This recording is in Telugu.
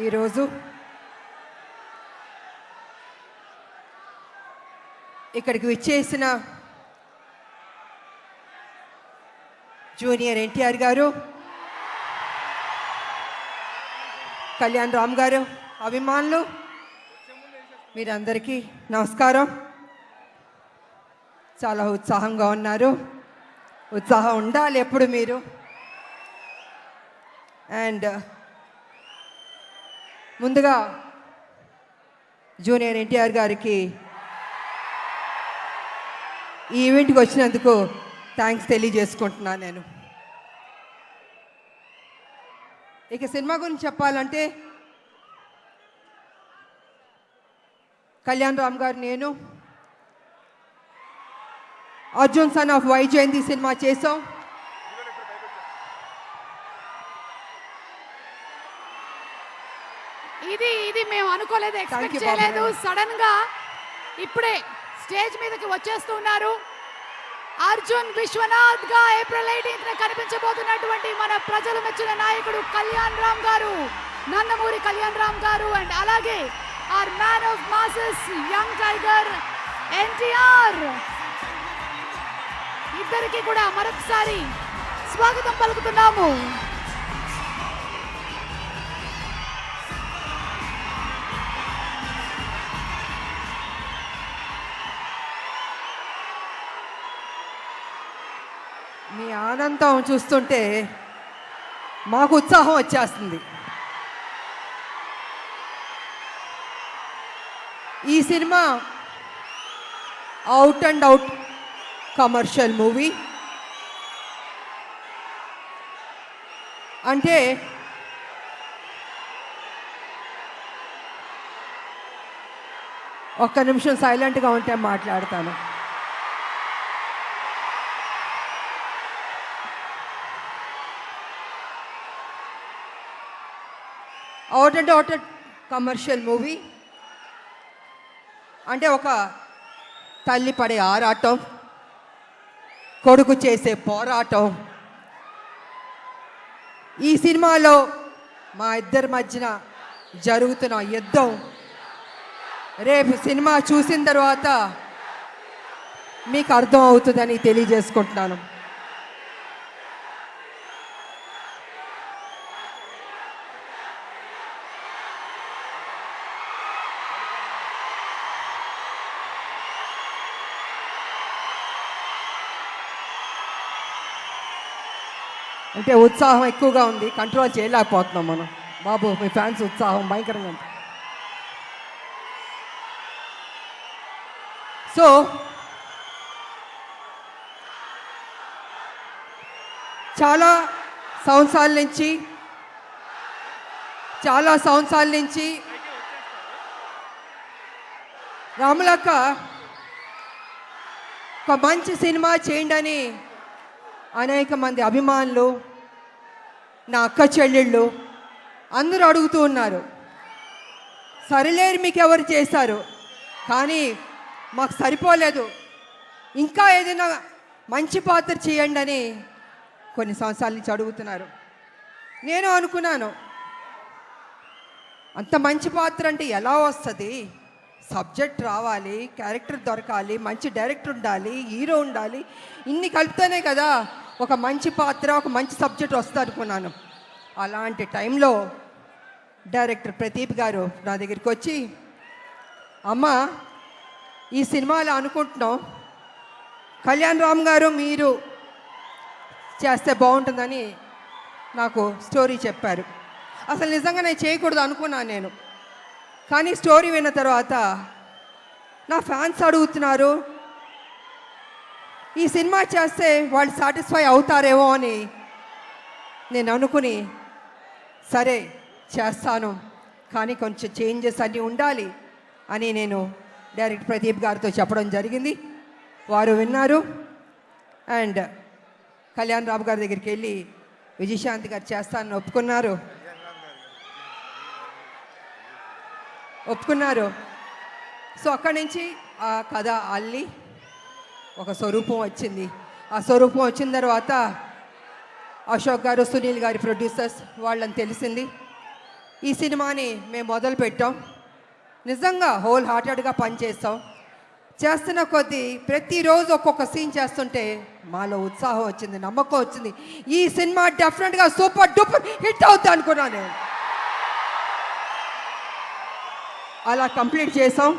ఈరోజు ఇక్కడికి విచ్చేసిన జూనియర్ ఎన్టీఆర్ గారు, కళ్యాణ్ రామ్ గారు, అభిమానులు మీరందరికీ నమస్కారం. చాలా ఉత్సాహంగా ఉన్నారు. ఉత్సాహం ఉండాలి ఎప్పుడు మీరు. అండ్ ముందుగా జూనియర్ ఎన్టీఆర్ గారికి ఈ ఈవెంట్కి వచ్చినందుకు థ్యాంక్స్ తెలియజేసుకుంటున్నాను. నేను ఇక సినిమా గురించి చెప్పాలంటే కళ్యాణ్ రామ్ గారు, నేను Arjun son of Vyjayanthi cinema చేసాం. ఇది మేము అనుకోలేదు, ఎక్స్పెక్ట్ చేయలేదు. సడన్ గా ఇప్పుడే స్టేజ్ మీదకి వచ్చేస్తున్నారు. అర్జున్ విశ్వనాథ్ గా ఏప్రిల్ 18న కనిపించబోతున్నటువంటి మన ప్రజలు మెచ్చిన నాయకుడు కళ్యాణ్ రామ్ గారు, నందమూరి కళ్యాణ్ రామ్ గారు. అండ్ అలాగే our man of masses young tiger NTR. ఇద్దరికి కూడా మరొకసారి స్వాగతం పలుకుతున్నాము. మీ ఆనందం చూస్తుంటే మాకు ఉత్సాహం వచ్చేస్తుంది. ఈ cinema out and out commercial movie. అంటే ఒక్క నిమిషం సైలెంట్గా ఉంటే మాట్లాడతాను. Out and out commercial movie అంటే ఒక తల్లి పడే ఆరాటం, కొడుకు చేసే పోరాటం. ఈ సినిమాలో మా ఇద్దరి మధ్యన జరుగుతున్న యుద్ధం రేపు సినిమా చూసిన తర్వాత మీకు అర్థం అవుతుందని తెలియజేసుకుంటున్నాను. అంటే ఉత్సాహం ఎక్కువగా ఉంది, కంట్రోల్ చేయలేకపోతున్నాం మనం. బాబు, మీ ఫ్యాన్స్ ఉత్సాహం భయంకరంగా ఉంది. సో చాలా సంవత్సరాల నుంచి రాములక్క ఒక మంచి సినిమా చేయండి అని అనేక మంది అభిమానులు, నా అక్క చెల్లెళ్ళు అందరూ అడుగుతూ ఉన్నారు. సరిలేరు మీకు ఎవరు చేశారు, కానీ మాకు సరిపోలేదు, ఇంకా ఏదైనా మంచి పాత్ర చేయండి అని కొన్ని సంవత్సరాల నుంచి అడుగుతున్నారు. నేను అనుకున్నాను, అంత మంచి పాత్ర అంటే ఎలా వస్తుంది? సబ్జెక్ట్ రావాలి, క్యారెక్టర్ దొరకాలి, మంచి డైరెక్టర్ ఉండాలి, హీరో ఉండాలి, ఇన్ని కలిపితేనే కదా ఒక మంచి పాత్ర, ఒక మంచి సబ్జెక్ట్ వస్తుంది అనుకున్నాను. అలాంటి టైంలో డైరెక్టర్ ప్రదీప్ గారు నా దగ్గరికి వచ్చి, అమ్మ ఈ సినిమాలో అనుకుంటున్నాం, కళ్యాణ్ రామ్ గారు మీరు చేస్తే బాగుంటుందని నాకు స్టోరీ చెప్పారు. అసలు నిజంగా నేను చేయకూడదు అనుకున్నాను నేను. కానీ స్టోరీ విన్న తర్వాత నా ఫ్యాన్స్ అడుగుతున్నారు, ఈ సినిమా చేస్తే వాళ్ళు సాటిస్ఫై అవుతారేమో అని నేను అనుకుని, సరే చేస్తాను, కానీ కొంచెం చేంజెస్ అన్నీ ఉండాలి అని నేను డైరెక్టర్ ప్రదీప్ గారితో చెప్పడం జరిగింది. వారు విన్నారు. అండ్ కళ్యాణ్ రామ్ గారి దగ్గరికి వెళ్ళి విజయశాంతి గారు చేస్తానని ఒప్పుకున్నారు. సో అక్కడి నుంచి ఆ కథ అల్లి ఒక స్వరూపం వచ్చింది. ఆ స్వరూపం వచ్చిన తర్వాత అశోక్ గారు, సునీల్ గారి ప్రొడ్యూసర్స్ వాళ్ళని తెలిసింది. ఈ సినిమాని మేము మొదలు పెట్టాం. నిజంగా హోల్ హార్టెడ్గా పనిచేస్తాం. చేస్తున్న కొద్దీ ప్రతిరోజు ఒక్కొక్క సీన్ చేస్తుంటే మాలో ఉత్సాహం వచ్చింది, నమ్మకం వచ్చింది. ఈ సినిమా డెఫినెట్గా సూపర్ డూపర్ హిట్ అవుతుంది అనుకున్నాను నేను. అలా కంప్లీట్ చేసాం.